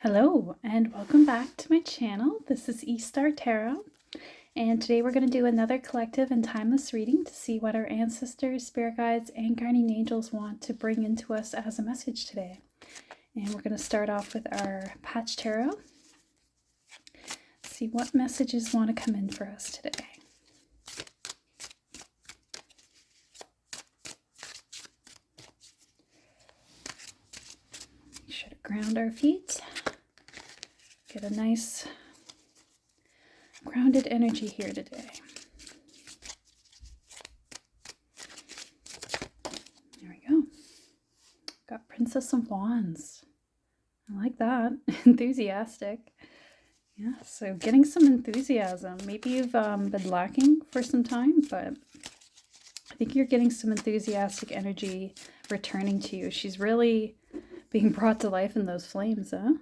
Hello and welcome back to my channel. This is E-Star Tarot, and today we're going to do another collective and timeless reading to see what our ancestors, spirit guides, and guardian angels want to bring into us as a message today. And we're going to start off with our patch tarot. See what messages want to come in for us today. Make sure to ground our feet. Get a nice grounded energy here today. There we go. Got Princess of Wands. I like that. Enthusiastic. Yeah, so getting some enthusiasm. Maybe you've been lacking for some time, but I think you're getting some enthusiastic energy returning to you. She's really being brought to life in those flames, huh?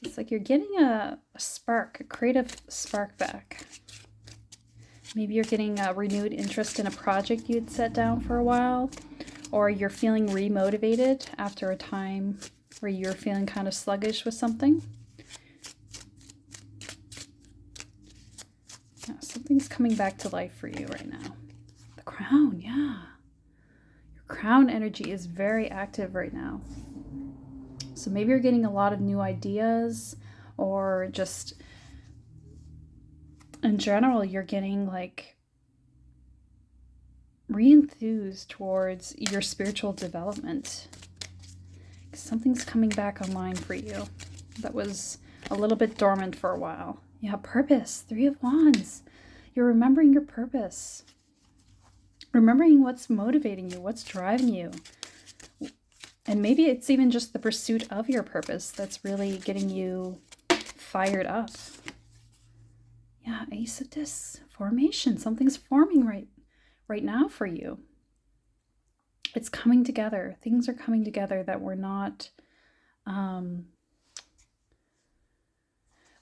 It's like you're getting a spark, a creative spark back. Maybe you're getting a renewed interest in a project you'd set down for a while, or you're feeling remotivated after a time where you're feeling kind of sluggish with something. Yeah, something's coming back to life for you right now. The crown, yeah. Your crown energy is very active right now. So maybe you're getting a lot of new ideas, or just in general, you're getting like re-enthused towards your spiritual development. Something's coming back online for you that was a little bit dormant for a while. Yeah, purpose, Three of Wands. You're remembering your purpose. Remembering what's motivating you, what's driving you. And maybe it's even just the pursuit of your purpose that's really getting you fired up. Yeah, Ace of Discs, formation. Something's forming right now for you. It's coming together. Things are coming together that were not,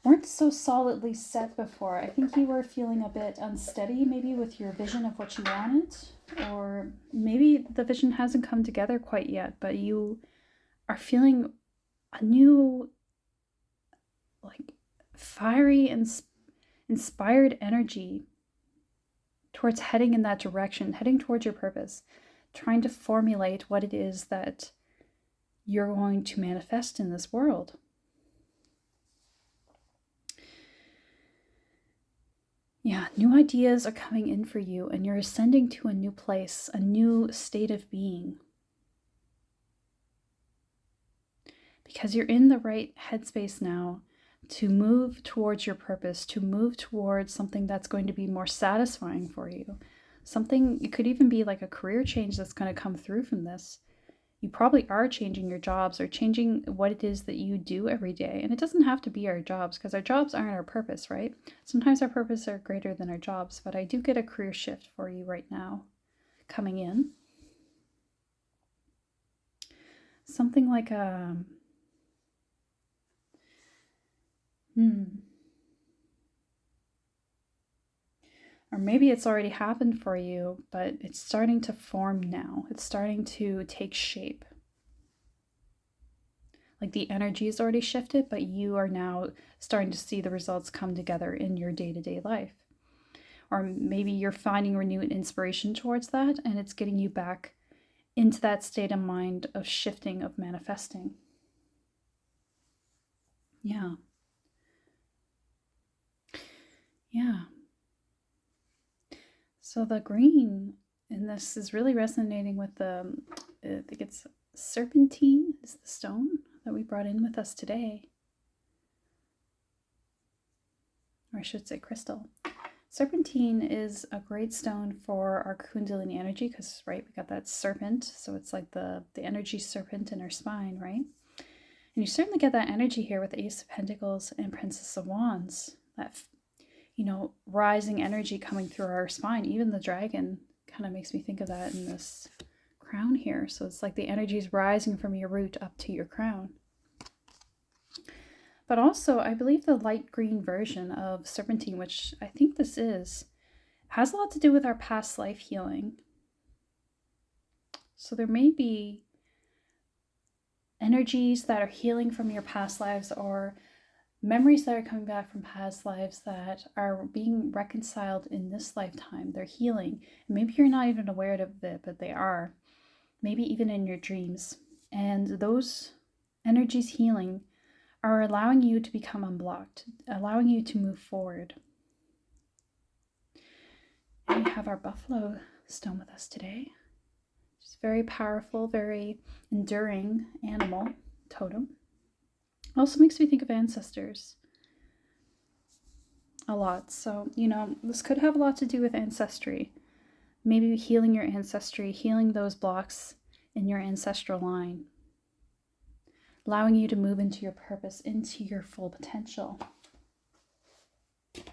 weren't so solidly set before. I think you were feeling a bit unsteady maybe with your vision of what you wanted, or maybe the vision hasn't come together quite yet, but you are feeling a new, like, fiery and inspired energy towards heading in that direction, heading towards your purpose, trying to formulate what it is that you're going to manifest in this world. Yeah, new ideas are coming in for you, and you're ascending to a new place, a new state of being. Because you're in the right headspace now to move towards your purpose, to move towards something that's going to be more satisfying for you. Something, it could even be like a career change that's going to come through from this. You probably are changing your jobs or changing what it is that you do every day. And it doesn't have to be our jobs, because our jobs aren't our purpose, right? Sometimes our purpose are greater than our jobs, but I do get a career shift for you right now coming in. Something like a... Or maybe it's already happened for you, but it's starting to form now. It's starting to take shape. Like the energy is already shifted, but you are now starting to see the results come together in your day-to-day life. Or maybe you're finding renewed inspiration towards that, and it's getting you back into that state of mind of shifting, of manifesting. Yeah. Yeah. So the green in this is really resonating with the, I think it's serpentine is the stone that we brought in with us today. Or I should say crystal. Serpentine is a great stone for our Kundalini energy because, right, we got that serpent. So it's like the energy serpent in our spine, right? And you certainly get that energy here with the Ace of Pentacles and Princess of Wands. That, you know, rising energy coming through our spine. Even the dragon kind of makes me think of that in this crown here. So it's like the energy is rising from your root up to your crown. But also, I believe the light green version of serpentine, which I think this is, has a lot to do with our past life healing. So there may be energies that are healing from your past lives, or memories that are coming back from past lives that are being reconciled in this lifetime. They're healing. And maybe you're not even aware of it, but they are. Maybe even in your dreams. And those energies healing are allowing you to become unblocked, allowing you to move forward. And we have our buffalo stone with us today. It's very powerful, very enduring animal totem. Also makes me think of ancestors a lot. So, this could have a lot to do with ancestry. Maybe healing your ancestry, healing those blocks in your ancestral line, allowing you to move into your purpose, into your full potential. Okay,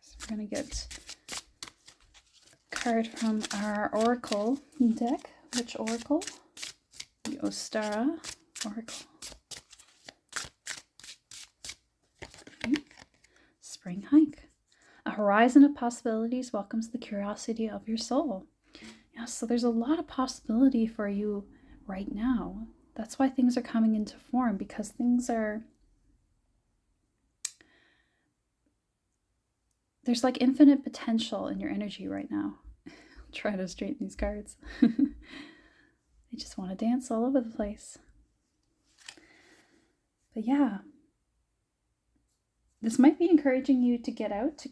so we're going to get a card from our Oracle deck. Which Oracle? The Ostara Oracle. Okay. Spring hike. A horizon of possibilities welcomes the curiosity of your soul. Yeah, so there's a lot of possibility for you right now. That's why things are coming into form, because there's like infinite potential in your energy right now. I'll try to straighten these cards. They just want to dance all over the place. But yeah, this might be encouraging you to get out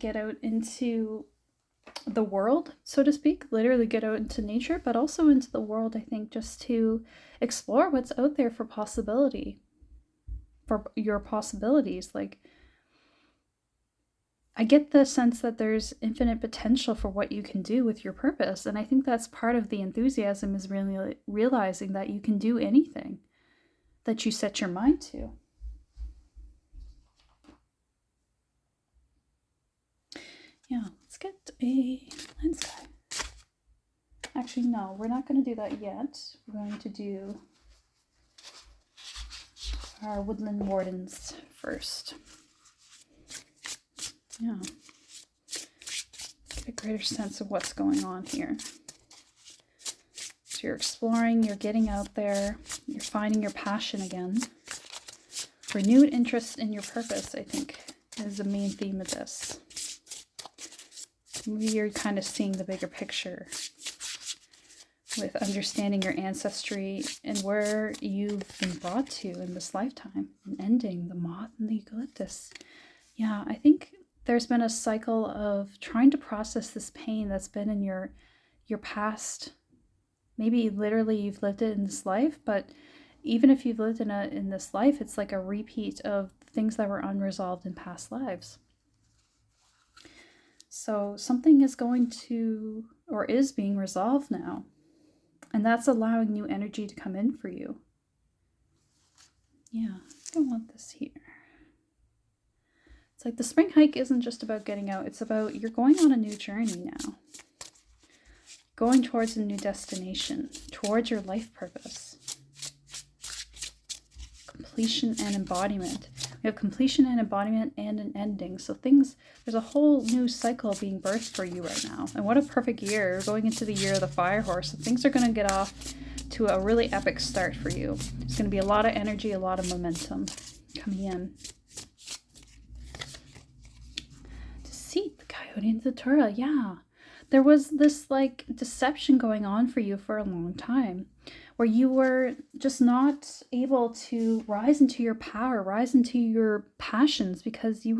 into the world, so to speak, literally get out into nature, but also into the world, I think, just to explore what's out there for possibility, for your possibilities. Like, I get the sense that there's infinite potential for what you can do with your purpose, and I think that's part of the enthusiasm, is really realizing that you can do anything that you set your mind to. Yeah, let's get a lens guy. Actually, no, we're not going to do that yet. We're going to do our Woodland Wardens first. Yeah. Get a greater sense of what's going on here. So you're exploring, you're getting out there, you're finding your passion again. Renewed interest in your purpose, I think, is the main theme of this. Maybe you're kind of seeing the bigger picture with understanding your ancestry and where you've been brought to in this lifetime, and ending the moth and the eucalyptus. Yeah, I think there's been a cycle of trying to process this pain that's been in your past. Maybe literally you've lived it in this life, but even if you've lived in this life, it's like a repeat of things that were unresolved in past lives. So something is going to, or is being resolved now. And that's allowing new energy to come in for you. Yeah, I don't want this here. It's like the spring hike isn't just about getting out. It's about, you're going on a new journey now. Going towards a new destination, towards your life purpose. Completion and embodiment. We have completion and embodiment and an ending. So there's a whole new cycle being birthed for you right now. And what a perfect year. We're going into the year of the fire horse. So things are going to get off to a really epic start for you. There's going to be a lot of energy, a lot of momentum coming in. Deceit, the Coyote and the Datura. Yeah. There was this like deception going on for you for a long time, where you were just not able to rise into your power, rise into your passions, because you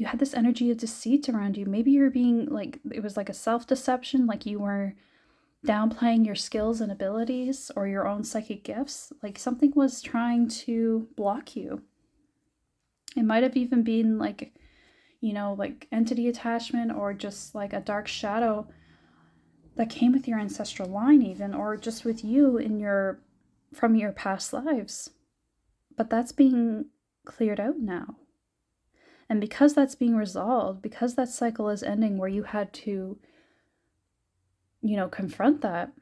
had this energy of deceit around you. Maybe you were being like, it was like a self-deception, like you were downplaying your skills and abilities or your own psychic gifts. Like something was trying to block you. It might have even been like, like entity attachment, or just like a dark shadow that came with your ancestral line even, or just with you from your past lives. But that's being cleared out now. And because that's being resolved, because that cycle is ending where you had to, confront that,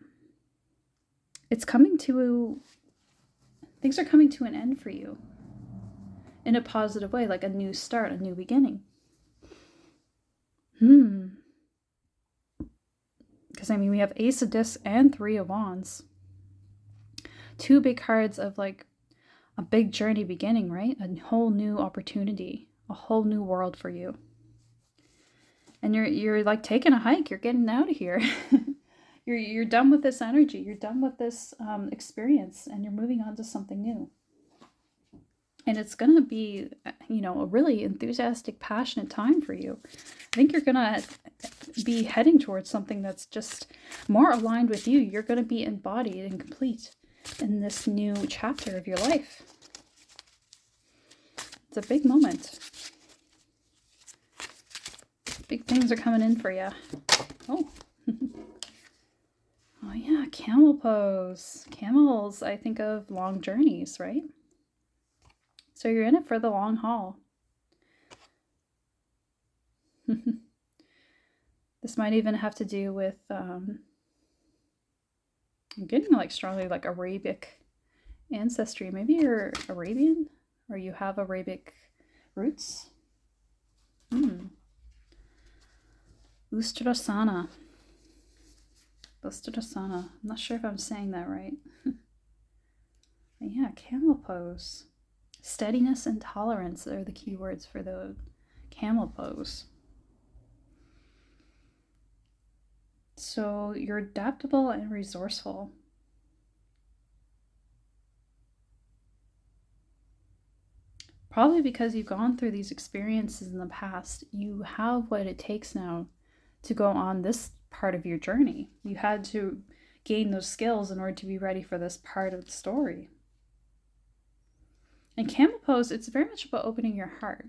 things are coming to an end for you in a positive way, like a new start, a new beginning. Because we have Ace of Discs and Three of Wands. two big cards of like a big journey beginning, right? A whole new opportunity, a whole new world for you. And you're like taking a hike. You're getting out of here. You're done with this energy. You're done with this experience, and you're moving on to something new. And it's going to be, a really enthusiastic, passionate time for you. I think you're going to be heading towards something that's just more aligned with you. You're going to be embodied and complete in this new chapter of your life. It's a big moment. Big things are coming in for you. Oh. Oh yeah, camel pose. Camels, I think of long journeys, right? So you're in it for the long haul. This might even have to do with, I'm getting like strongly like Arabic ancestry. Maybe you're Arabian or you have Arabic roots. Ustrasana. Ustrasana. I'm not sure if I'm saying that right. Yeah, camel pose. Steadiness and tolerance are the key words for the camel pose. So you're adaptable and resourceful. Probably because you've gone through these experiences in the past, you have what it takes now to go on this part of your journey. You had to gain those skills in order to be ready for this part of the story. And camel pose, it's very much about opening your heart,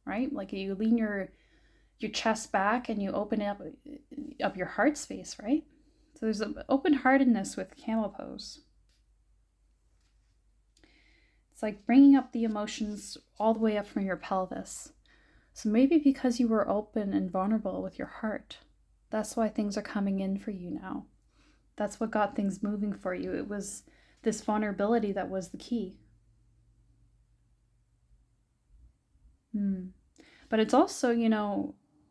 right? Like you lean your chest back and you open up your heart space, right? So there's an open-heartedness with camel pose. It's like bringing up the emotions all the way up from your pelvis. So maybe because you were open and vulnerable with your heart, that's why things are coming in for you now. That's what got things moving for you. It was this vulnerability that was the key. But it's also,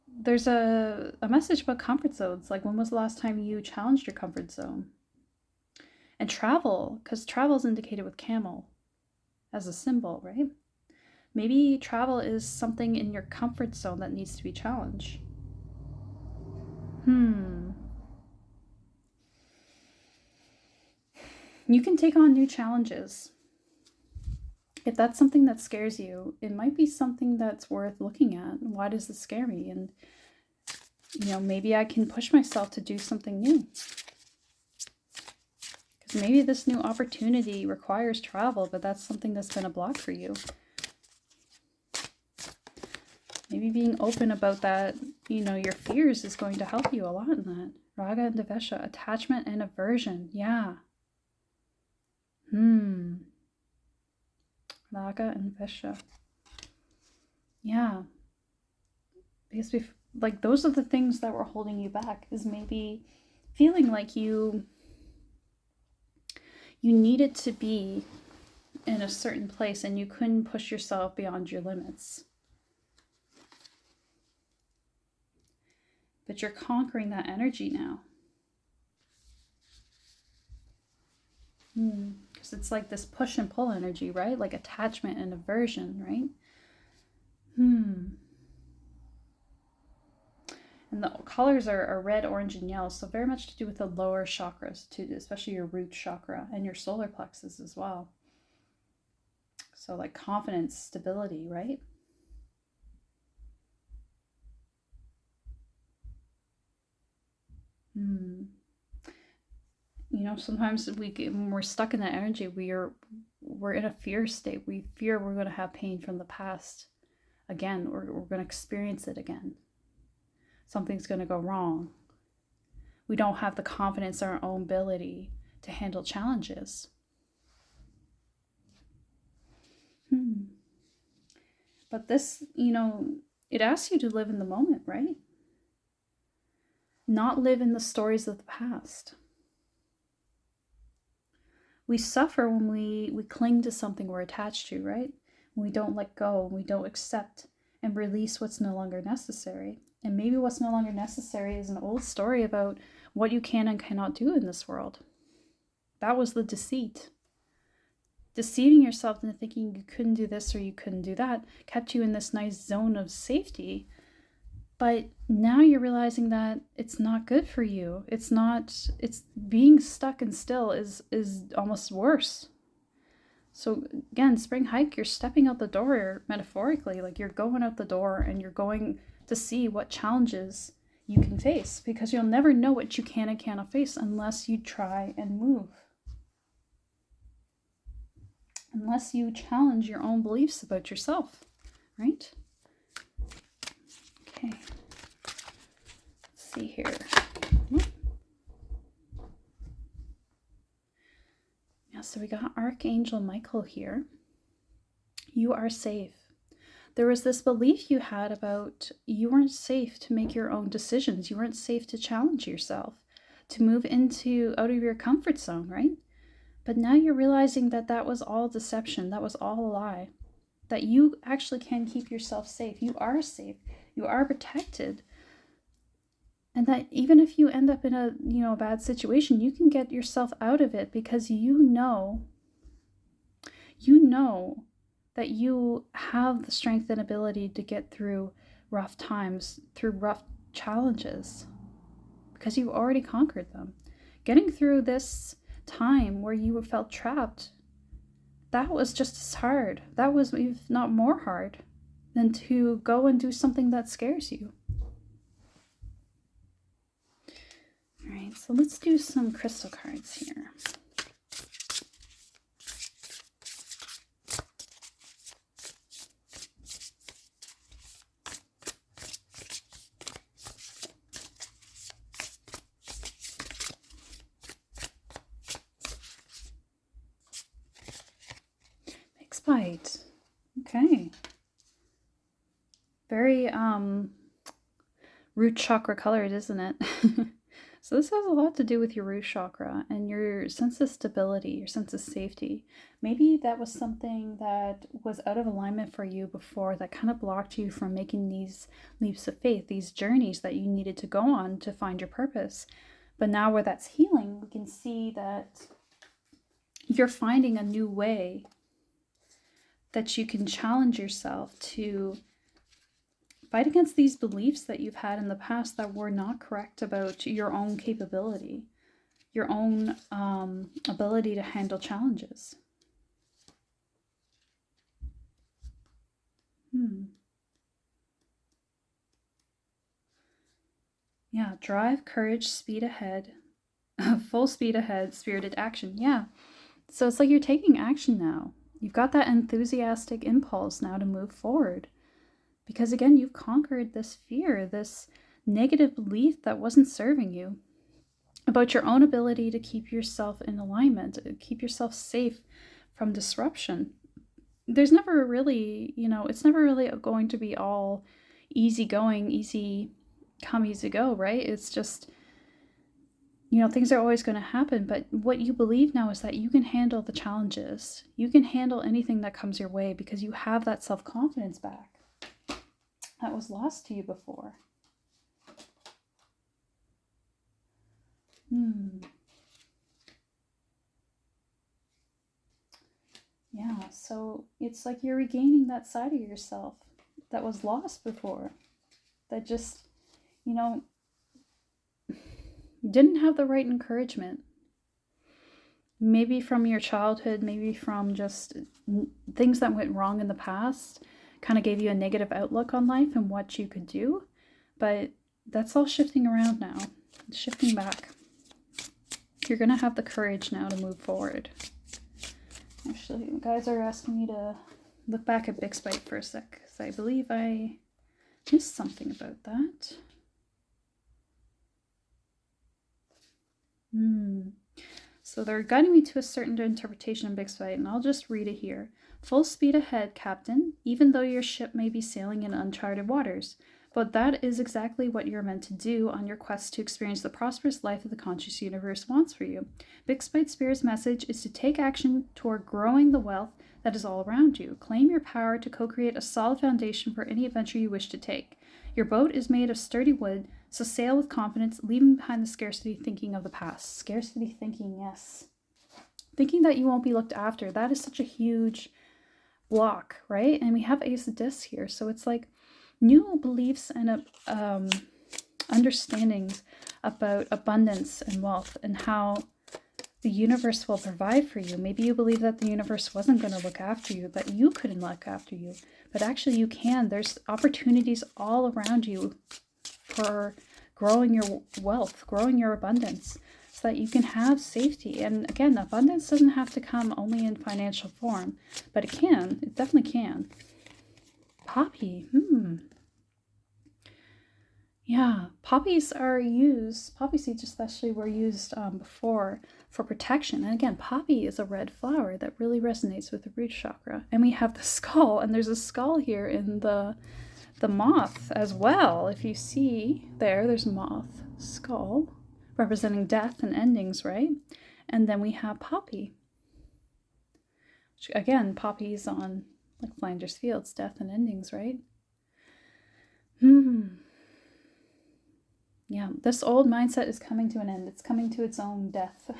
there's a message about comfort zones. Like, when was the last time you challenged your comfort zone? And travel, because travel is indicated with camel as a symbol, right? Maybe travel is something in your comfort zone that needs to be challenged. You can take on new challenges. If that's something that scares you, it might be something that's worth looking at. Why does this scare me? And, maybe I can push myself to do something new. Because maybe this new opportunity requires travel, but that's something that's been a block for you. Maybe being open about that, your fears is going to help you a lot in that. Raga and Devesha, attachment and aversion. Yeah. Raga and Vesha. Yeah. Because those are the things that were holding you back, is maybe feeling like you needed to be in a certain place and you couldn't push yourself beyond your limits. But you're conquering that energy now. Because it's like this push and pull energy, right? Like attachment and aversion, right? And the colors are red, orange, and yellow. So very much to do with the lower chakras, too, especially your root chakra and your solar plexus as well. So like confidence, stability, right? Sometimes when we're stuck in that energy, we're in a fear state. We fear we're going to have pain from the past again, or we're going to experience it again. Something's going to go wrong. We don't have the confidence in our own ability to handle challenges. But this, it asks you to live in the moment, right? Not live in the stories of the past. We suffer when we cling to something we're attached to, right? When we don't let go, when we don't accept and release what's no longer necessary. And maybe what's no longer necessary is an old story about what you can and cannot do in this world. That was the deceit. deceiving yourself into thinking you couldn't do this or you couldn't do that kept you in this nice zone of safety. But now you're realizing that it's not good for you. It's being stuck and still is almost worse. So again, spring hike, you're stepping out the door metaphorically, like you're going out the door and you're going to see what challenges you can face, because you'll never know what you can and cannot face unless you try and move. Unless you challenge your own beliefs about yourself, right? Okay. Let's see here. Yeah, so we got Archangel Michael here. You are safe. There was this belief you had about you weren't safe to make your own decisions. You weren't safe to challenge yourself, to move out of your comfort zone, right? But now you're realizing that that was all deception. That was all a lie. That you actually can keep yourself safe. You are safe. You are protected. And that even if you end up in a bad situation, you can get yourself out of it, because you know that you have the strength and ability to get through rough times, through rough challenges, because you've already conquered them. Getting through this time where you felt trapped, that was just as hard. That was, if not more hard, than to go and do something that scares you. All right, so let's do some crystal cards here. Bite. Okay. Very root chakra colored, isn't it? So this has a lot to do with your root chakra and your sense of stability, your sense of safety. Maybe that was something that was out of alignment for you before, that kind of blocked you from making these leaps of faith, these journeys that you needed to go on to find your purpose. But now where that's healing, we can see that you're finding a new way that you can challenge yourself to fight against these beliefs that you've had in the past that were not correct about your own capability, your own ability to handle challenges. Yeah, drive, courage, speed ahead, full speed ahead, spirited action. Yeah, so it's like you're taking action now. You've got that enthusiastic impulse now to move forward. Because again, you've conquered this fear, this negative belief that wasn't serving you about your own ability to keep yourself in alignment, keep yourself safe from disruption. There's never really, it's never really going to be all easy going, easy come, easy go, right? It's just, things are always going to happen, but what you believe now is that you can handle the challenges. You can handle anything that comes your way because you have that self-confidence back that was lost to you before. Yeah, so it's like you're regaining that side of yourself that was lost before, that just, didn't have the right encouragement. Maybe from your childhood, maybe from just things that went wrong in the past, kind of gave you a negative outlook on life and what you could do. But that's all shifting around now. It's shifting back. You're going to have the courage now to move forward. Actually, you guys are asking me to look back at Bixbyte for a sec, because I believe I missed something about that. So they're guiding me to a certain interpretation of Bixbyte, and I'll just read it here. Full speed ahead, Captain, even though your ship may be sailing in uncharted waters. But that is exactly what you're meant to do on your quest to experience the prosperous life that the conscious universe wants for you. Bixbyte Spirit's message is to take action toward growing the wealth that is all around you. Claim your power to co-create a solid foundation for any adventure you wish to take. Your boat is made of sturdy wood, so sail with confidence, leaving behind the scarcity thinking of the past. Scarcity thinking, yes. thinking that you won't be looked after. That is such a huge block, right? And we have Ace of Discs here. So it's like new beliefs and understandings about abundance and wealth and how the universe will provide for you. Maybe you believe that the universe wasn't going to look after you, that you couldn't look after you, but actually you can. There's opportunities all around you for growing your wealth, growing your abundance, so that you can have safety. And again, abundance doesn't have to come only in financial form, but it can. It definitely can. Poppy. Yeah, poppy seeds especially were used before for protection. And again, poppy is a red flower that really resonates with the root chakra. And we have the skull, and there's a skull here in the moth as well. If you see there's moth, skull, representing death and endings, right? And then we have poppy. Which, again, poppy's on like Flanders Fields, death and endings, right? Yeah, this old mindset is coming to an end. It's coming to its own death.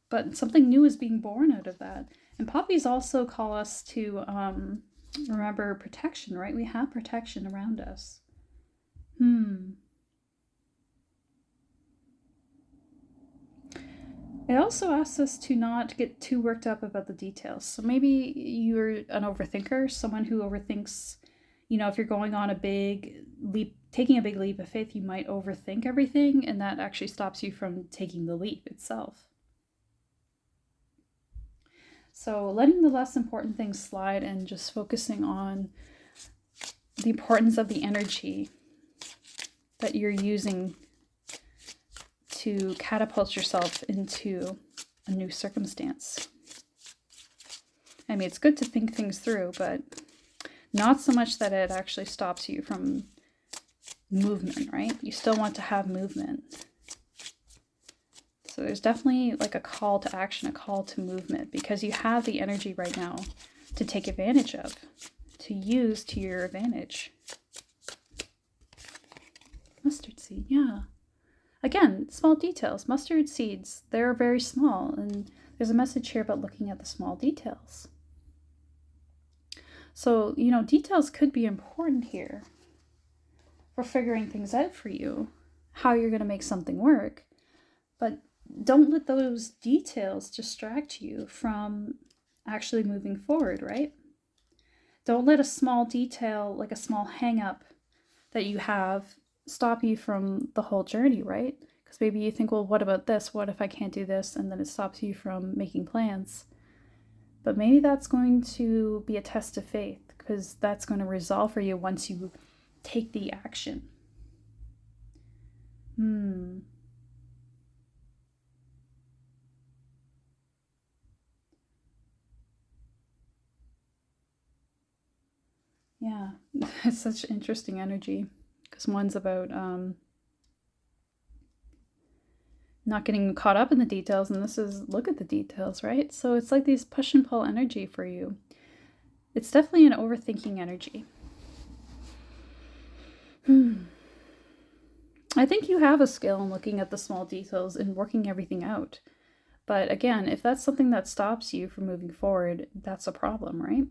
But something new is being born out of that. And poppies also call us to remember protection, right? We have protection around us. It also asks us to not get too worked up about the details. So maybe you're an overthinker, someone who overthinks, if you're going on a big leap, taking a big leap of faith, you might overthink everything, and that actually stops you from taking the leap itself. So letting the less important things slide and just focusing on the importance of the energy that you're using to catapult yourself into a new circumstance. I mean, it's good to think things through, but not so much that it actually stops you from movement, right? You still want to have movement. So there's definitely like a call to action, a call to movement, because you have the energy right now to take advantage of, to use to your advantage. Mustard seed, yeah. Again, small details. Mustard seeds, they're very small, and there's a message here about looking at the small details. So, details could be important here for figuring things out for you, how you're going to make something work. But don't let those details distract you from actually moving forward, right? Don't let a small detail, like a small hang up that you have, stop you from the whole journey, right? Because maybe you think, well, what about this? What if I can't do this? And then it stops you from making plans. But maybe that's going to be a test of faith, because that's going to resolve for you once you take the action. Yeah, it's such interesting energy, because one's about not getting caught up in the details, and this is look at the details, right? So it's like these push and pull energy for you. It's definitely an overthinking energy. I think you have a skill in looking at the small details and working everything out. But again, if that's something that stops you from moving forward, that's a problem, right?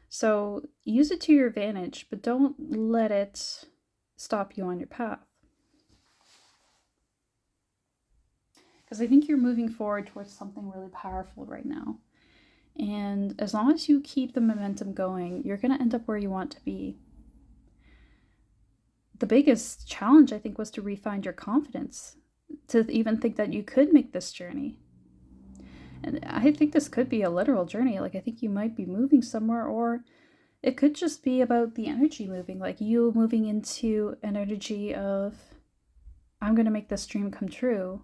So use it to your advantage, but don't let it stop you on your path. Because I think you're moving forward towards something really powerful right now. And as long as you keep the momentum going, you're going to end up where you want to be. The biggest challenge, I think, was to refine your confidence, to even think that you could make this journey. And I think this could be a literal journey. Like, I think you might be moving somewhere, or it could just be about the energy moving, like you moving into an energy of, I'm going to make this dream come true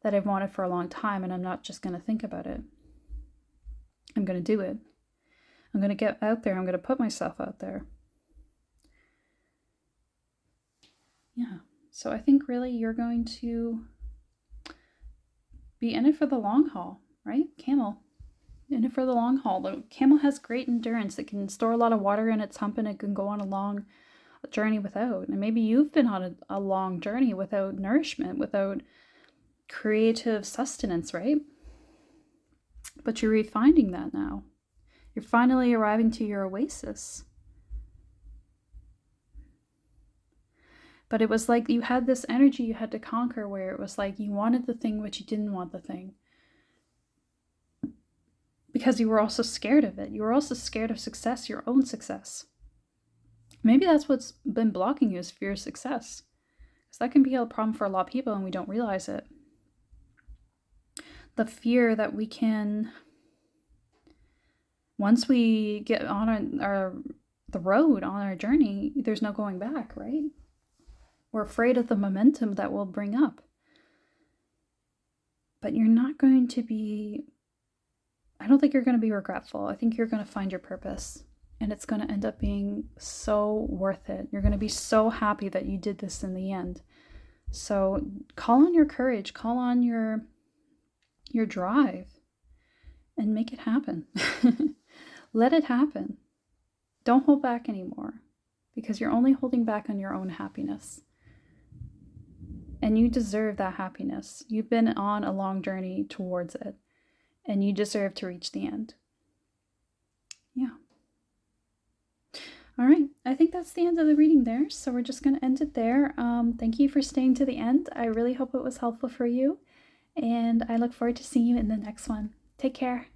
that I've wanted for a long time, and I'm not just going to think about it. I'm going to do it. I'm going to get out there. I'm going to put myself out there. Yeah. So I think really you're going to be in it for the long haul, right? Camel. In it for the long haul. The camel has great endurance. It can store a lot of water in its hump, and it can go on a long journey without. And maybe you've been on a long journey without nourishment, without creative sustenance, right? But you're refinding that now. You're finally arriving to your oasis. But it was like you had this energy you had to conquer where it was like you wanted the thing, but you didn't want the thing. Because you were also scared of it. You were also scared of success, your own success. Maybe that's what's been blocking you, is fear of success. Because that can be a problem for a lot of people and we don't realize it. The fear that we can, once we get on the road, on our journey, there's no going back, right? We're afraid of the momentum that we'll bring up. But you're not going to be, I don't think you're going to be regretful. I think you're going to find your purpose. And it's going to end up being so worth it. You're going to be so happy that you did this in the end. So call on your courage. Call on your drive. And make it happen. Let it happen. Don't hold back anymore. Because you're only holding back on your own happiness. And you deserve that happiness. You've been on a long journey towards it. And you deserve to reach the end. Yeah. All right. I think that's the end of the reading there. So we're just going to end it there. Thank you for staying to the end. I really hope it was helpful for you. And I look forward to seeing you in the next one. Take care.